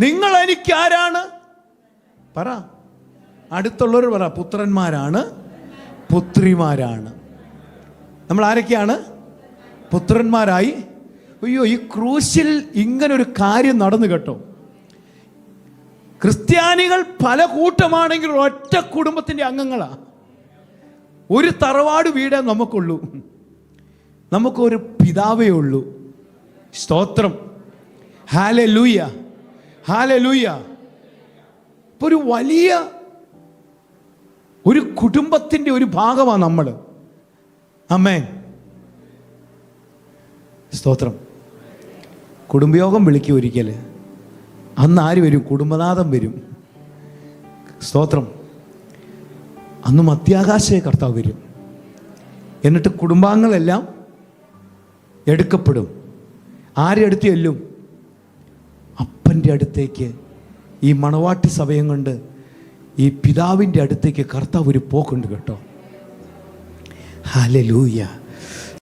നിങ്ങൾ എനിക്ക് ആരാണ്? പറ, അടുത്തുള്ളവർ പറ. പുത്രന്മാരാണ്, പുത്രിമാരാണ്. നമ്മൾ ആരൊക്കെയാണ്? പുത്രന്മാരായി. അയ്യോ, ഈ ക്രൂശിൽ ഇങ്ങനൊരു കാര്യം നടന്നു കേട്ടോ. ക്രിസ്ത്യാനികൾ പല കൂട്ടമാണെങ്കിൽ ഒറ്റ കുടുംബത്തിൻ്റെ അംഗങ്ങളാണ്. ഒരു തറവാട് വീടേ നമുക്കുള്ളൂ, നമുക്കൊരു പിതാവേ ഉള്ളൂ. സ്തോത്രം, ഹല്ലേലൂയ, ഹല്ലേലൂയ. ഇപ്പോൾ ഒരു വലിയ ഒരു കുടുംബത്തിൻ്റെ ഒരു ഭാഗമാണ് നമ്മൾ. ആമേൻ, സ്തോത്രം. കുടുംബയോഗം വിളിക്കും ഒരിക്കൽ. അന്ന് ആര് വരും? കുടുംബനാഥൻ വരും. സ്തോത്രം. അന്ന് മധ്യാകാശ കർത്താവ് വരും. എന്നിട്ട് കുടുംബാംഗങ്ങളെല്ലാം എടുക്കപ്പെടും. ആരുടെ അടുത്ത് ചെല്ലും? അപ്പൻ്റെ അടുത്തേക്ക്. ഈ മണവാട്ടി സഭയം കൊണ്ട് ഈ പിതാവിൻ്റെ അടുത്തേക്ക് കർത്താവ് ഒരു പോക്കുണ്ട് കേട്ടോ. ഹല്ലേലൂയ.